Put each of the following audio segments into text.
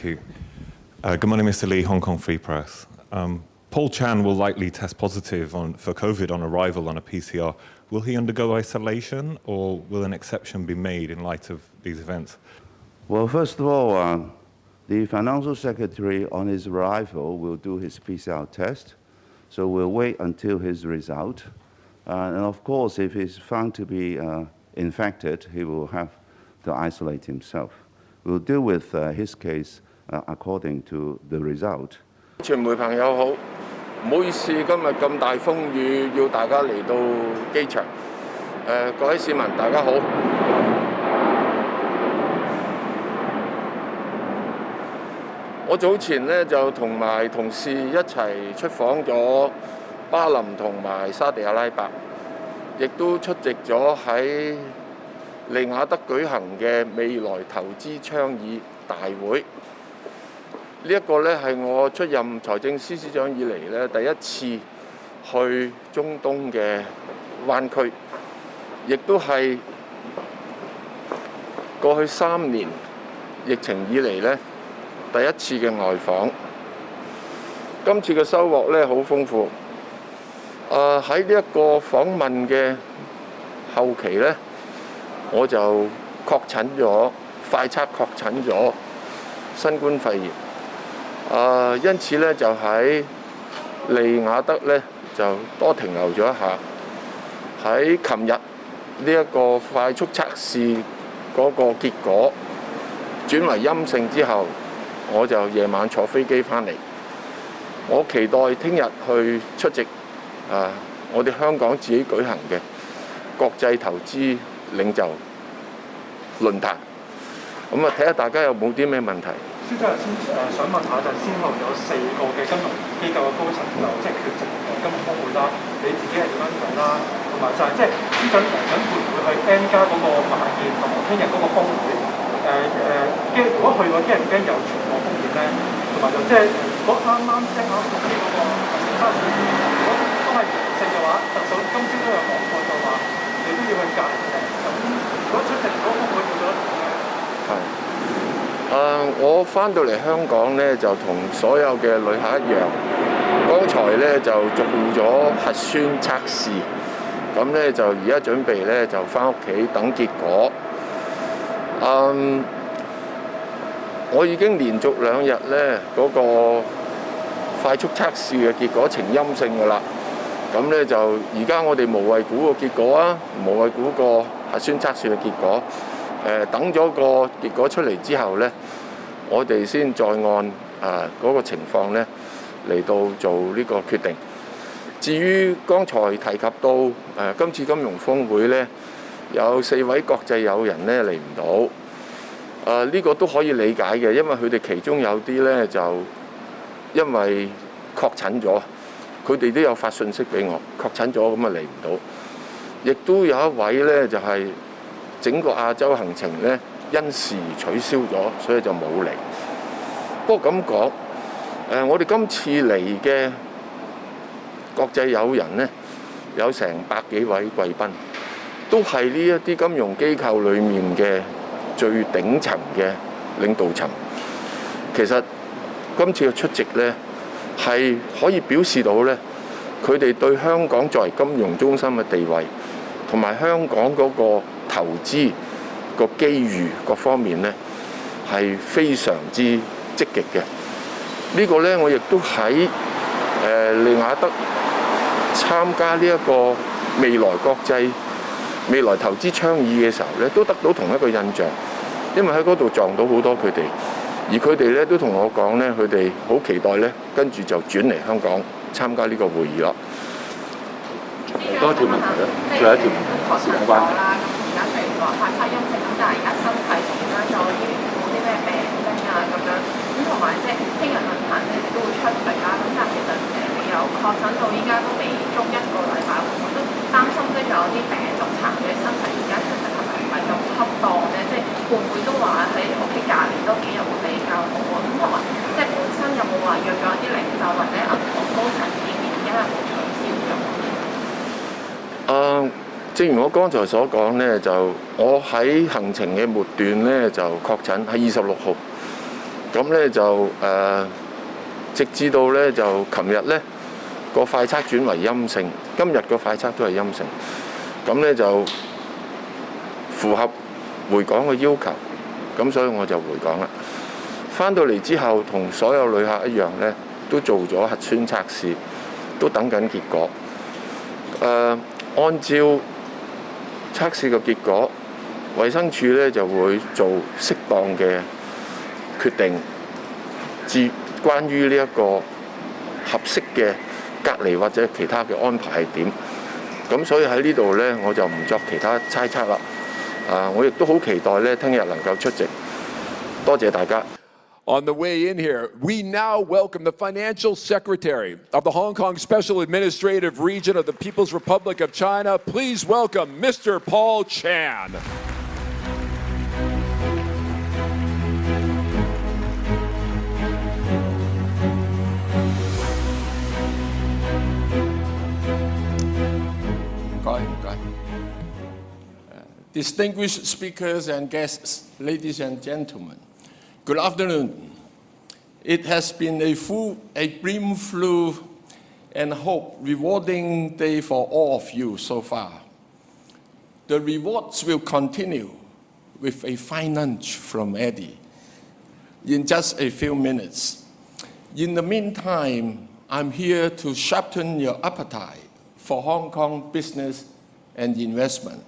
Thank you. Good morning, Mr. Lee, Hong Kong Free Press. Paul Chan will likely test positive for COVID on arrival on a PCR. Will he undergo isolation, or will an exception be made in light of these events? Well, first of all, the Financial Secretary on his arrival will do his PCR test, so we'll wait until his result. And of course, if he's found to be infected, he will have to isolate himself. We'll deal with his case according to the result. 傳媒朋友好，唔好意思，今日咁大風雨，要大家嚟到機場。各位市民大家好。我早前呢就同埋同事一齊出訪咗巴林同埋沙特阿拉伯，亦都出席咗喺利雅得舉行嘅未來投資倡議大會。呢一個呢係我出任財政司司長以嚟呢第一次去中東嘅灣區，亦都係過去3年疫情以嚟呢第一次嘅外訪。今次嘅收穫呢好豐富。喺呢一個訪問嘅後期呢，我就確診咗快測確診咗新冠肺炎。因此咧就喺利雅得咧就多停留咗一下。喺琴日呢一個快速測試嗰個結果轉為陰性之後，我就夜晚坐飛機翻嚟。我期待聽日去出席我哋香港自己舉行嘅國際投資領袖論壇。咁睇下大家有冇啲咩問題？司長頭先想問下，就先後有4個嘅金融機構嘅高層就即係缺席金融峰會啦，你自己係點樣睇啦？同埋就係即係司長嚟緊會唔會去 N+ 嗰個晚宴同埋聽日嗰個峰會？驚如果去嘅話，驚唔驚有傳播風險咧？同埋就即係啱啱即係啱啱嗰個測試，如果都係陽性嘅話，特首今朝都有講過就話你都要去隔離嘅。咁如果出席嗰個峰會會做得點咧？係。我翻到嚟香港呢，就同所有嘅旅客一樣，剛才呢就做咗核酸測試，咁呢就而家準備呢就翻屋企等結果。我已經連續2日呢嗰個快速測試嘅結果呈陰性㗎啦，咁呢就而家我哋無謂估個結果啊，無謂估個核酸測試嘅結果。等咗個結果出嚟之後呢，我哋先再按嗰個情況呢嚟到做呢個決定。至於剛才提及到今次金融峰會呢，有4位國際友人呢嚟唔到，呢個都可以理解嘅，因為佢哋其中有啲呢就因為確診咗，佢哋都有發信息俾我，確診咗咁啊嚟唔到。亦都有一位呢就係整個亞洲行程呢，因事取消咗，所以就冇嚟。不過咁講，我哋今次嚟嘅國際友人呢，有成100幾位貴賓，都係呢一啲金融機構裡面嘅最頂層嘅領導層。其實今次嘅出席呢，係可以表示到呢，佢哋對香港作為金融中心嘅地位，同埋香港嗰個投資個機遇各方面呢，係非常之積極嘅。呢個呢，我亦都喺利雅得參加呢一個未來國際未來投資倡議嘅時候呢，都得到同一個印象，因為喺嗰度撞到好多佢哋，而佢哋呢都同我講呢，佢哋好期待呢，跟住就轉嚟香港參加呢個會議啦。多一條問題啦，最後一條問題時間關係。而家雖然話快測陰性咁，但係而家身體仲點樣？仲有冇啲咩病徵啊咁樣？咁同埋即係聽日論壇咧，都會出席啦。咁但係其實你由確診到依家都未足1個禮拜，我都擔心即係仲有啲病毒殘嘅身體，而家其實係咪唔係咁恰當咧？即係會唔會都話喺屋企隔離多幾日會比較好啊？咁同埋即係本身有冇話約咗啲領袖或者銀行高層見面，而家有冇取消咗？正如我剛才所講呢，就我喺行程嘅末段呢就確診喺26號，咁咧就直至到咧就琴日咧個快測轉為陰性，今日個快測都係陰性，咁咧就符合回港嘅要求，咁所以我就回港啦。翻到嚟之後，同所有旅客一樣咧，都做咗核酸測試，都等緊結果。按照測試嘅結果，衛生署咧就會做適當嘅決定，至關於呢一個合適嘅隔離或者其他嘅安排係點。咁所以喺呢度咧，我就唔作其他猜測啦。我亦都好期待咧，聽日能夠出席。多謝大家。On the way in here, we now welcome the Financial Secretary of the Hong Kong Special Administrative Region of the People's Republic of China. Please welcome Mr. Paul Chan. Distinguished speakers and guests, ladies and gentlemen, good afternoon. It has been a brimful and hope rewarding day for all of you so far. The rewards will continue with a fine lunch from Eddie in just a few minutes. In the meantime, I'm here to sharpen your appetite for Hong Kong business and investment.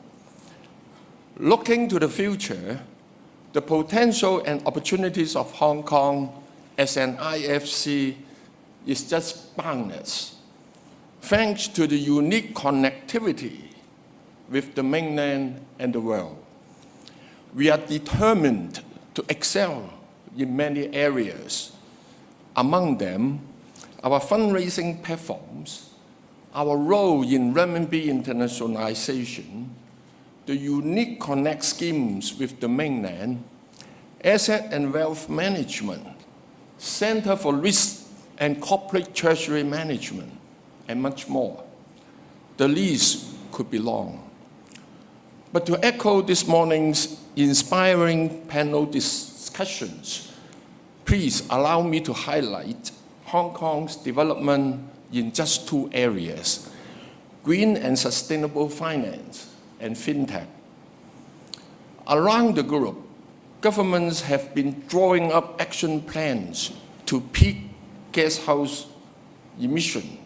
Looking to the future, the potential and opportunities of Hong Kong as an IFC is just boundless, thanks to the unique connectivity with the mainland and the world. We are determined to excel in many areas. Among them, our fundraising platforms, our role in renminbi internationalization, the unique connect schemes with the mainland, asset and wealth management, Center for Risk and Corporate Treasury Management, and much more. The list could be long. But to echo this morning's inspiring panel discussions, please allow me to highlight Hong Kong's development in just two areas: green and sustainable finance and fintech. Around the globe, governments have been drawing up action plans to peak gashouse emission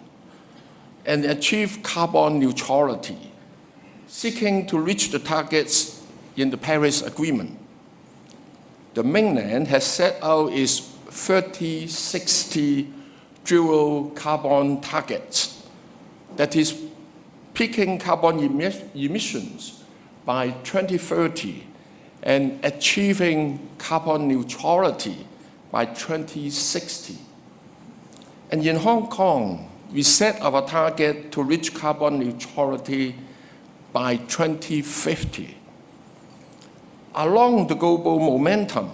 and achieve carbon neutrality, seeking to reach the targets in the Paris Agreement. The mainland has set out its 30-60 dual carbon targets, that is, peaking carbon emissions by 2030 and achieving carbon neutrality by 2060. And in Hong Kong, we set our target to reach carbon neutrality by 2050. Along the global momentum,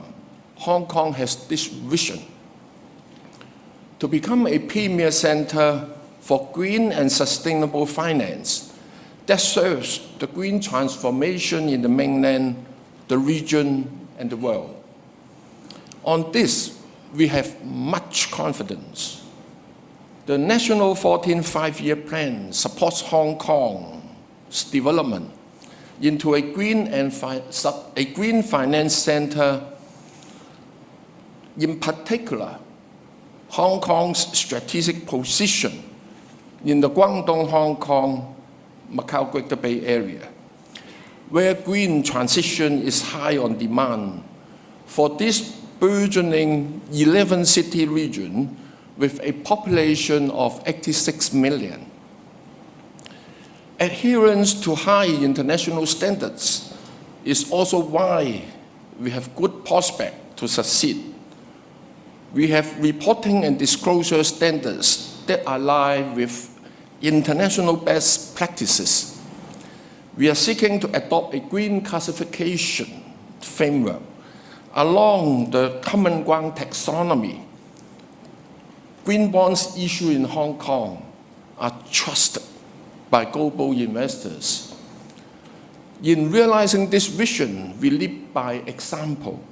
Hong Kong has this vision: to become a premier center for green and sustainable finance that serves the green transformation in the mainland, the region, and the world. On this, we have much confidence. The National 14th Five-Year Plan supports Hong Kong's development into a green finance center. In particular, Hong Kong's strategic position in the Guangdong, Hong Kong, Macau Greater Bay Area, where green transition is high on demand for this burgeoning 11-city region with a population of 86 million. Adherence to high international standards is also why we have good prospect to succeed. We have reporting and disclosure standards that align with international best practices. We are seeking to adopt a green classification framework along the common ground taxonomy. Green bonds issued in Hong Kong are trusted by global investors. In realizing this vision, we lead by example.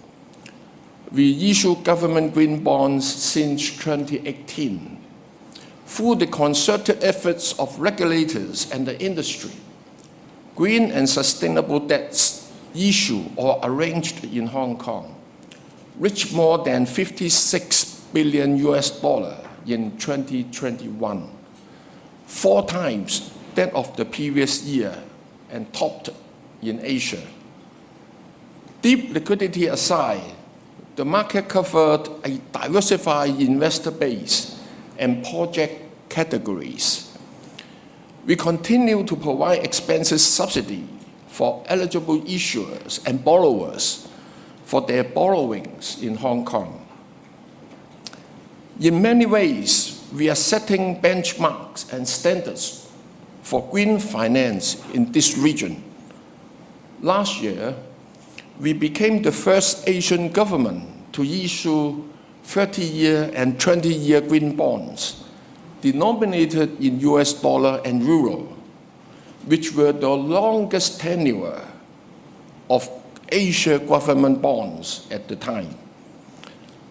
we issue government green bonds since 2018. Through the concerted efforts of regulators and the industry, green and sustainable debts issued or arranged in Hong Kong reached more than $56 billion in 2021, 4 times that of the previous year and topped in Asia. Deep liquidity aside, the market covered a diversified investor base and project categories. We continue to provide expenses subsidy for eligible issuers and borrowers for their borrowings in Hong Kong. In many ways, we are setting benchmarks and standards for green finance in this region. Last year, we became the first Asian government to issue 30-year and 20-year green bonds denominated in US dollar and euro, which were the longest tenure of Asia government bonds at the time.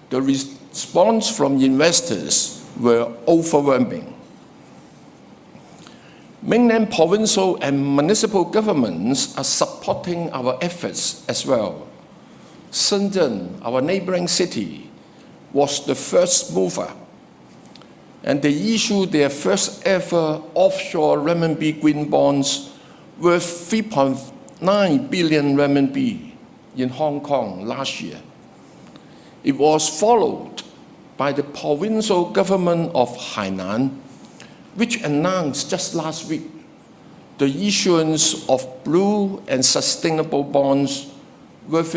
The response from investors were overwhelming. Mainland provincial and municipal governments are supporting our efforts as well. Shenzhen, our neighboring city, was the first mover, and they issued their first ever offshore renminbi green bonds worth 3.9 billion renminbi in Hong Kong last year. It was followed by the provincial government of Hainan, which announced just last week the issuance of blue and sustainable bonds worth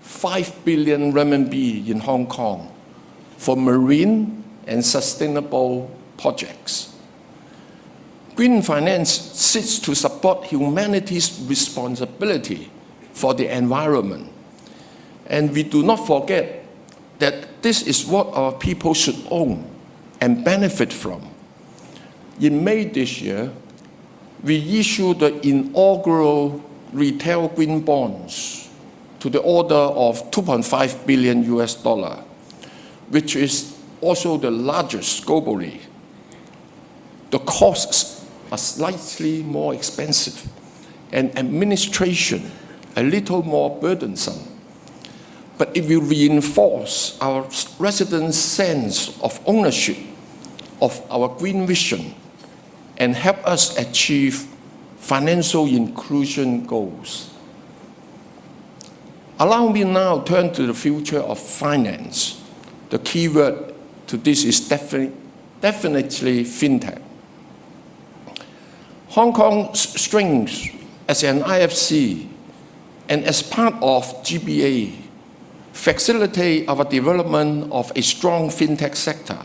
5 billion renminbi in Hong Kong for marine and sustainable projects. Green finance seeks to support humanity's responsibility for the environment, and we do not forget that this is what our people should own and benefit from. In May this year, we issued the inaugural retail green bonds to the order of $2.5 billion, which is also the largest globally. The costs are slightly more expensive and administration a little more burdensome, but it will reinforce our residents' sense of ownership of our green vision and help us achieve financial inclusion goals. Allow me now to turn to the future of finance. The key word to this is definitely fintech. Hong Kong's strengths as an IFC and as part of GBA facilitate our development of a strong fintech sector.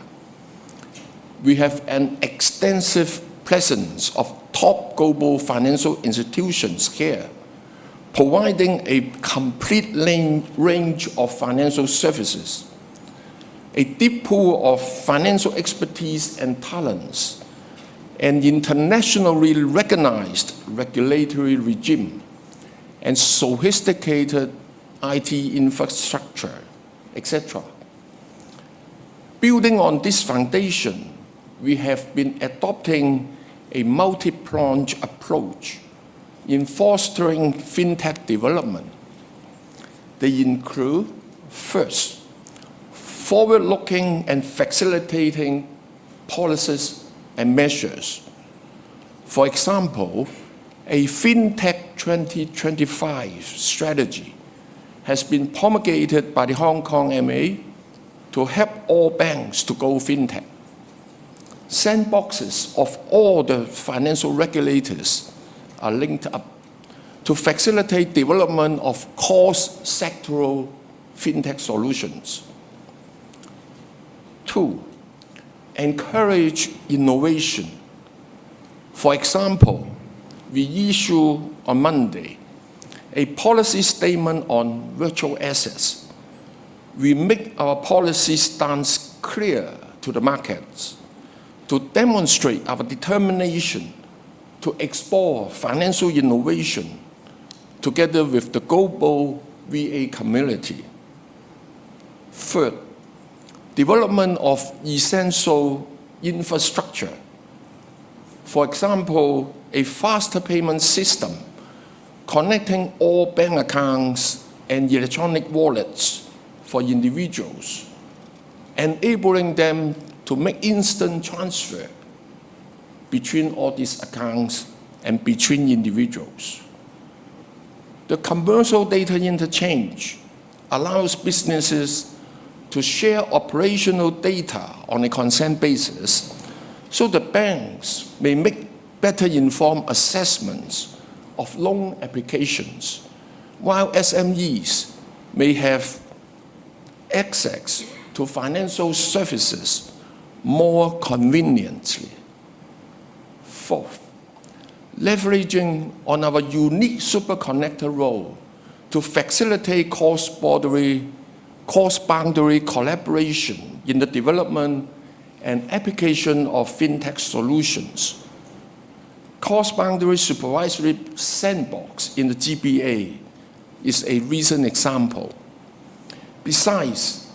We have an extensive presence of top global financial institutions here, providing a complete range of financial services, a deep pool of financial expertise and talents, an internationally recognized regulatory regime, and sophisticated IT infrastructure, etc. Building on this foundation, we have been adopting a multi-pronged approach in fostering fintech development. They include, first, forward-looking and facilitating policies and measures. For example, a FinTech 2025 strategy has been promulgated by the Hong Kong MA to help all banks to go fintech. Sandboxes of all the financial regulators are linked up to facilitate development of cross-sectoral fintech solutions. 2, encourage innovation. For example, we issue on Monday a policy statement on virtual assets. We make our policy stance clear to the markets to demonstrate our determination to explore financial innovation together with the global VA community. Third, development of essential infrastructure. For example, a faster payment system connecting all bank accounts and electronic wallets for individuals, enabling them to make instant transfer between all these accounts and between individuals. The commercial data interchange allows businesses to share operational data on a consent basis so the banks may make better informed assessments of loan applications, while SMEs may have access to financial services more conveniently. Fourth, leveraging on our unique superconnector role to facilitate cross-boundary collaboration in the development and application of fintech solutions. Cross-boundary supervisory sandbox in the GBA is a recent example. Besides,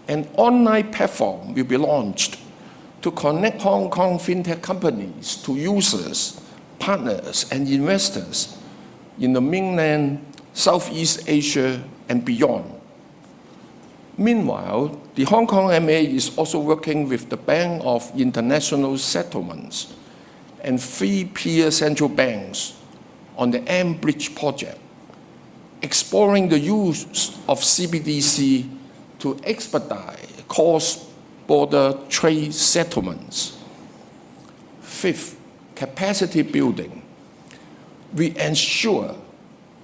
an online platform will be launched to connect Hong Kong fintech companies to users, partners, and investors in the mainland, Southeast Asia, and beyond. Meanwhile, the Hong Kong MA is also working with the Bank of International Settlements and 3 peer central banks on the M-Bridge project, exploring the use of CBDC to expedite cross-border trade settlements. Fifth, capacity building. We ensure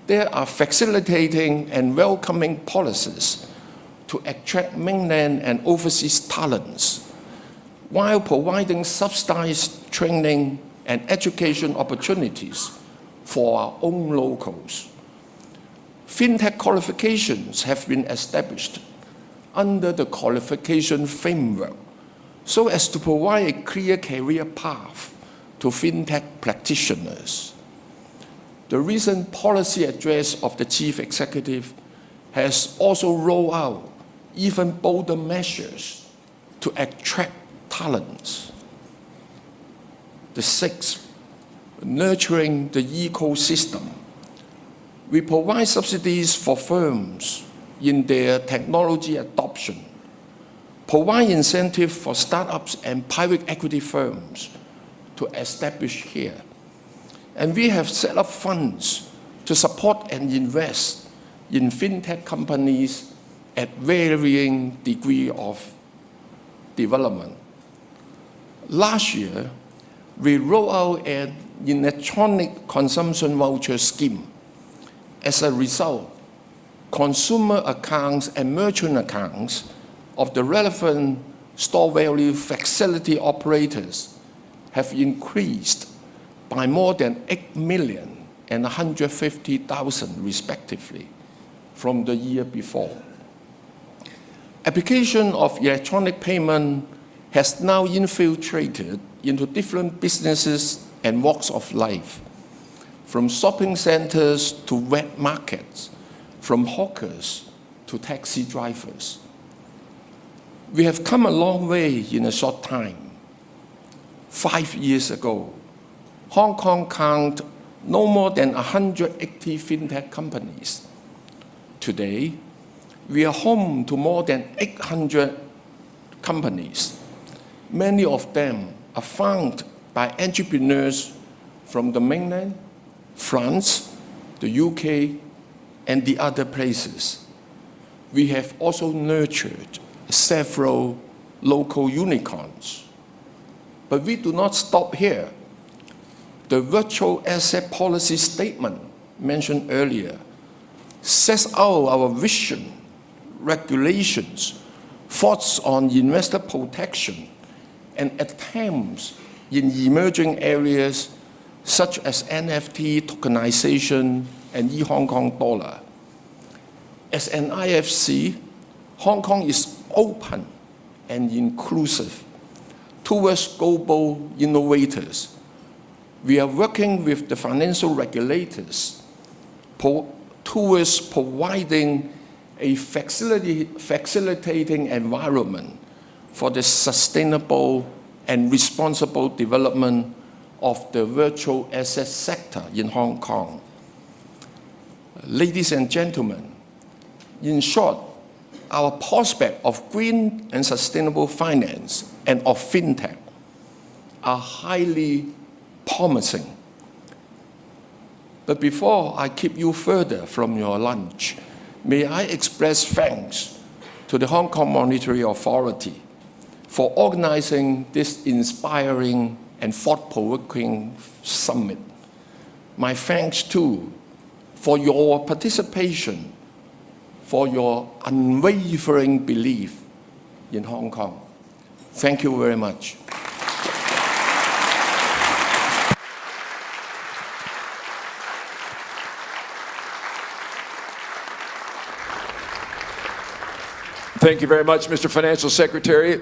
there are facilitating and welcoming policies to attract mainland and overseas talents, while providing subsidized training and education opportunities for our own locals. Fintech qualifications have been established under the qualification framework so as to provide a clear career path to fintech practitioners. The recent policy address of the Chief Executive has also rolled out even bolder measures to attract talents. The sixth, nurturing the ecosystem. We provide subsidies for firms in their technology adoption, provide incentive for startups and private equity firms to establish here. And we have set up funds to support and invest in fintech companies at varying degree of development. Last year, we rolled out an electronic consumption voucher scheme. As a result, consumer accounts and merchant accounts of the relevant store value facility operators have increased by more than 8 million and 150,000 respectively from the year before. Application of electronic payment has now infiltrated into different businesses and walks of life, from shopping centers to wet markets, from hawkers to taxi drivers. We have come a long way in a short time. 5 years ago, Hong Kong counted no more than 180 fintech companies. Today, we are home to more than 800 companies. Many of them are founded by entrepreneurs from the mainland, France, the UK, and the other places. We have also nurtured several local unicorns. But we do not stop here. The virtual asset policy statement mentioned earlier sets out our vision, regulations, thoughts on investor protection, and attempts in emerging areas such as NFT tokenization and e-Hong Kong dollar. As an IFC, Hong Kong is open and inclusive towards global innovators. We are working with the financial regulators towards providing a facilitating environment for the sustainable and responsible development of the virtual asset sector in Hong Kong. Ladies and gentlemen, in short, our prospect of green and sustainable finance and of fintech are highly promising. But before I keep you further from your lunch, may I express thanks to the Hong Kong Monetary Authority for organizing this inspiring and thought-provoking summit. My thanks too for your participation, for your unwavering belief in Hong Kong. Thank you very much. Thank you very much, Mr. Financial Secretary.